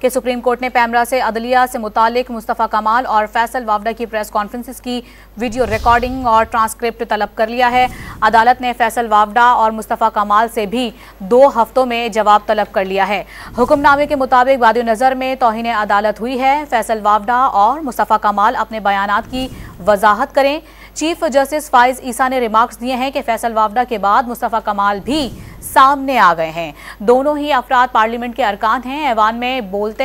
कि supreme court ने पैमरा से अदलिया से मुतालिक मुस्तफ़ा कमाल और फैसल वावडा की प्रेस कॉन्फ्रेंसेस की वीडियो रिकॉर्डिंग और ट्रांसक्रिप्ट तलब कर लिया है। अदालत ने फैसल वावडा और मुस्तफ़ा कमाल से भी 2 हफ्तों में जवाब तलब कर लिया है। हुक्मनामे के मुताबिक बादियो नज़र में तौहीन अदालत हुई है। फैसल वावडा और मुस्तफ़ा कमाल अपने बयानात की वजाहत करें। चीफ जस्टिस फाइज ईसा ने रिमार्क्स दिए हैं कि फैसल वावडा के बाद मुस्तफ़ा कमाल भी सामने आ गए हैं। दोनों ही अफराद पार्लियामेंट के अरकान हैं, ऐवान में बोलते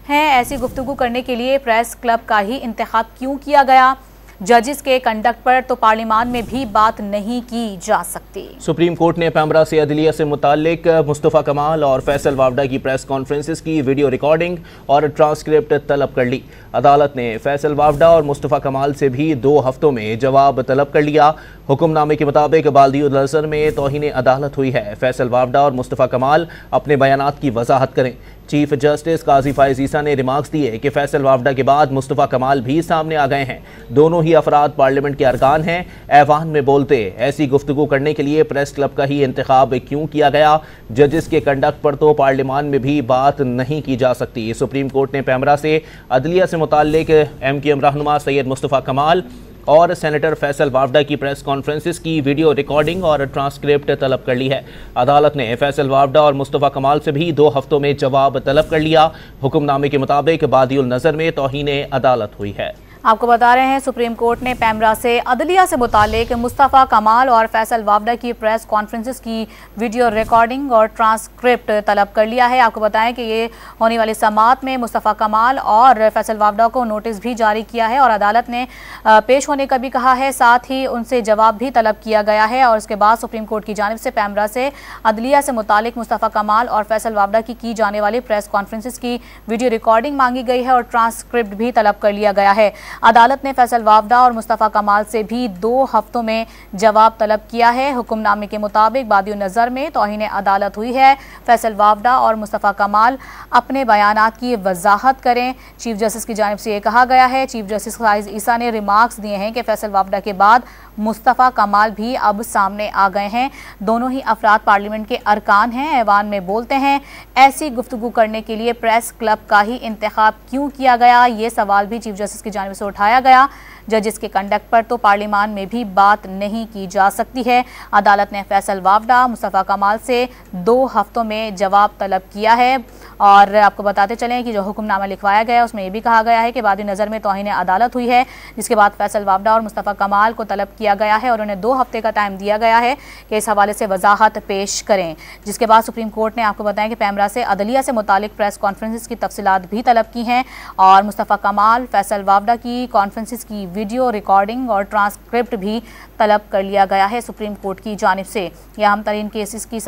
हैं। ऐसी गुफ्तगू करने के लिए प्रेस क्लब का ही इंतखाब क्यों किया गया? जजिस के कंडक्ट पर तो पार्लियामान में भी बात नहीं की जा सकती। सुप्रीम कोर्ट ने पैमरा से अदलिया से मुतालिक मुस्तफ़ा कमाल और फैसल वावडा की प्रेस कॉन्फ्रेंसेस की वीडियो रिकॉर्डिंग और ट्रांसक्रिप्ट तलब कर ली। अदालत ने फैसल वावडा और मुस्तफ़ा कमाल से भी 2 हफ्तों में जवाब तलब कर लिया। हुक्मनामे के मुताबिक बादियो नज़र में तौहीन अदालत हुई है। फैसल वावडा और मुस्तफ़ा कमाल अपने बयानात की वजाहत करें। चीफ जस्टिस काजी फाइज ईसा ने रिमार्क्स दिए कि फैसल वावडा के बाद मुस्तफ़ा कमाल भी सामने आ गए हैं। दोनों ही अफराद पार्लियामेंट के अरकान हैं, ऐवान में बोलते। ऐसी गुफ्तगू करने के लिए प्रेस क्लब का ही इंतखाब क्यों किया गया? जजिस के कंडक्ट पर तो पार्लियामान में भी बात नहीं की जा सकती। सुप्रीम कोर्ट ने पैमरा से अदलिया से मुताल्लिक MQM रहनुमा सैयद मुस्तफ़ा कमाल और सेनेटर फैसल वावडा की प्रेस कॉन्फ्रेंसेस की वीडियो रिकॉर्डिंग और ट्रांसक्रिप्ट तलब कर ली है। अदालत ने फैसल वावडा और मुस्तफ़ा कमाल से भी 2 हफ्तों में जवाब तलब कर लिया। हुक्मनामे के मुताबिक बादियुल नज़र में तौहीन अदालत हुई है। आपको बता रहे हैं, सुप्रीम कोर्ट ने पैमरा से अदलिया से मुतालिक मुस्तफ़ा कमाल और फैसल वावडा की प्रेस कॉन्फ्रेंसेस की वीडियो रिकॉर्डिंग और ट्रांसक्रिप्ट तलब कर लिया है। आपको बताएं कि ये होने वाली समाअत में मुस्तफ़ा कमाल और फैसल वावडा को नोटिस भी जारी किया है और अदालत ने पेश होने का भी कहा है। साथ ही उनसे जवाब भी तलब किया गया है और उसके बाद सुप्रीम कोर्ट की जानिब से पैमरा से अदलिया से मुतालिक मुस्तफ़ा कमाल और फैसल वावडा की जाने वाली प्रेस कॉन्फ्रेंसेस की वीडियो रिकॉर्डिंग मांगी गई है और ट्रांसक्रिप्ट भी तलब कर लिया गया है। अदालत ने फैसल वावडा और मुस्तफ़ा कमाल से भी 2 हफ्तों में जवाब तलब किया है। हुक्मनामे के मुताबिक बादियो नज़र में तौहीन अदालत हुई है। फैसल वावडा और मुस्तफ़ा कमाल अपने बयानात की वजाहत करें। चीफ जस्टिस की जानिब से ये कहा गया है। चीफ जस्टिस फाइज ईसा ने रिमार्क्स दिए हैं कि फैसल वावडा के बाद मुस्तफ़ा कमाल भी अब सामने आ गए हैं। दोनों ही अफराद पार्लियामेंट के अरकान हैं, ऐवान में बोलते हैं। ऐसी गुफ्तगू करने के लिए प्रेस क्लब का ही इंतखाब क्यों किया गया? ये सवाल भी चीफ जस्टिस की जानिब से उठाया गया। जजिस के कंडक्ट पर तो पार्लियामान में भी बात नहीं की जा सकती है। अदालत ने फैसल वावडा मुस्तफ़ा कमाल से 2 हफ्तों में जवाब तलब किया है और आपको बताते चलें कि जो हुक्मनामा लिखवाया गया है उसमें यह भी कहा गया है कि बादी नज़र में तौहीन अदालत हुई है, जिसके बाद फैसल वावडा और मुस्तफ़ा कमाल को तलब किया गया है और उन्हें 2 हफ्ते का टाइम दिया गया है कि इस हवाले से वजाहत पेश करें। जिसके बाद सुप्रीम कोर्ट ने आपको बताया कि पैमरा से अदलिया से मुतालिक प्रेस कॉन्फ्रेंसेस की तफसीलात भी तलब की हैं और मुस्तफ़ा कमाल फैसल वावडा की कॉन्फ्रेंसेस की वीडियो रिकॉर्डिंग और ट्रांसक्रिप्ट भी तलब कर लिया गया है सुप्रीम कोर्ट की जानिब से। यह अहम तरीन केस की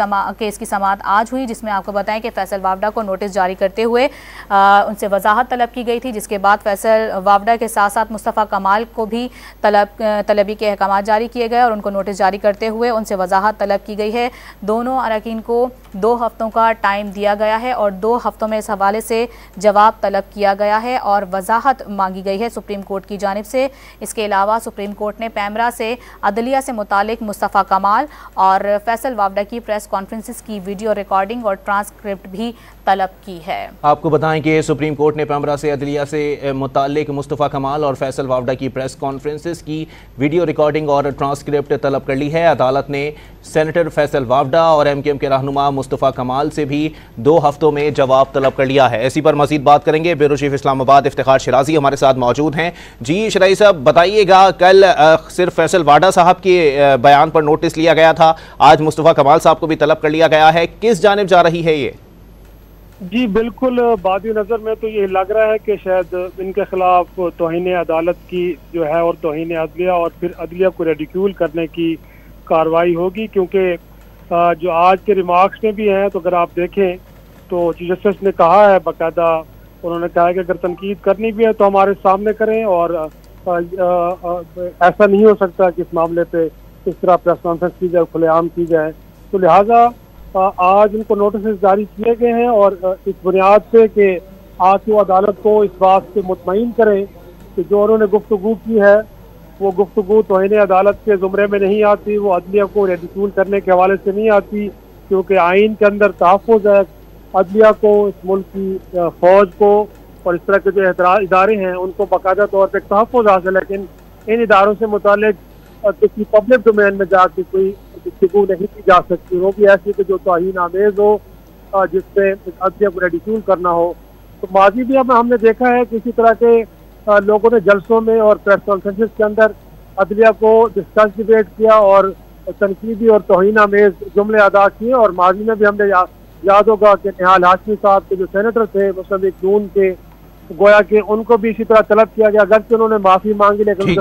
समाअत आज हुई, जिसमें आपको बताएं कि फैसल वावडा को नोटिस जारी करते हुए उनसे वजाहत तलब की गई थी, जिसके बाद फैसल वावडा के साथ साथ मुस्तफ़ा कमाल को भी तलबी के अहकाम जारी किए गए और उनको नोटिस जारी करते हुए उनसे वजाहत तलब की गई है। दोनों अरकान को 2 हफ्तों का टाइम दिया गया है और 2 हफ्तों में इस हवाले से जवाब तलब किया गया है और वजाहत मांगी गई है सुप्रीम कोर्ट की जानिब से। इसके अलावा सुप्रीम कोर्ट ने पैमरा से अदलिया से मुतालिक मुस्तफ़ा कमाल और फैसल वावडा की प्रेस कॉन्फ्रेंसेस की वीडियो रिकॉर्डिंग और ट्रांसक्रिप्ट भी तलब की है। आपको बताएं कि सुप्रीम कोर्ट ने पैमरा से अदलिया से मुतालिक मुस्तफ़ा कमाल और फैसल वावडा की प्रेस कॉन्फ्रेंसेस की वीडियो रिकॉर्डिंग और ट्रांसक्रिप्ट तलब कर ली है। अदालत ने सेनेटर फैसल वावडा और MQM के रहनुमा मुस्तफ़ा कमाल से भी 2 हफ्तों में जवाब तलब कर लिया है। इसी पर मजीद बात करेंगे। ब्यूरो चीफ इस्लामाबाद इफ्तिखार शिराजी हमारे साथ मौजूद हैं। जी शिराजी साहब, बताइएगा, कल सिर्फ फैसल वावडा साहब के बयान पर नोटिस लिया गया था, आज मुस्तफ़ा कमाल साहब को भी तलब कर लिया गया है, किस जानिब जा रही है ये? जी बिल्कुल, बादी नज़र में तो ये लग रहा है कि शायद इनके खिलाफ तौहीन अदालत की जो है और तौहीन अदलिया और फिर अदलिया को रेडिक्यूल करने की कार्रवाई होगी, क्योंकि जो आज के रिमार्क्स में भी हैं तो अगर आप देखें तो चीफ जस्टिस ने कहा है, बाकायदा उन्होंने कहा है कि अगर तनकीद करनी भी है तो हमारे सामने करें और ऐसा नहीं हो सकता कि इस मामले पे इस तरह प्रेस कॉन्फ्रेंस की जाए, खुलेआम की जाए। तो लिहाजा आज उनको नोटिस जारी किए गए हैं और इस बुनियाद पे कि आज वो अदालत को इस बात से मुतमईन करें कि जो उन्होंने गुफ्तगू की है वो गुफ्तगू तौहीन अदालत के ज़ुमरे में नहीं आती, वो अदलिया को रेडिक्यूल करने के हवाले से नहीं आती, क्योंकि आइन के अंदर तहफ़्फ़ुज़ है अदलिया को, इस मुल्क की फौज को और इस तरह के जो इदारे हैं उनको बाकायदा तौर पर तहफ़्फ़ुज़ हासिल है, लेकिन इन इदारों से मुतालिक किसी पब्लिक डोमेन में जाकर कोई गुफ्तगू नहीं की जा सकती, वो भी ऐसी कि जो तौहीन आमेज हो, जिससे अदलिया को रेडिक्यूल करना हो। तो माजी भी अब हमने देखा है कि इसी तरह के लोगों ने जलसों में और प्रेस कॉन्फ्रेंसिस के अंदर अदलिया को डिस्कस डिबेट किया और तनकीदी और तौहीन आमेज जुमले अदा किए। और माजी में भी हमने याद होगा कि निहाल हाशमी साहब के जो सेनेटर थे मुस्लिम लीग नून के, गोया कि उनको भी इसी तरह तलब किया गया, अगरचे उन्होंने माफी मांगी लेकिन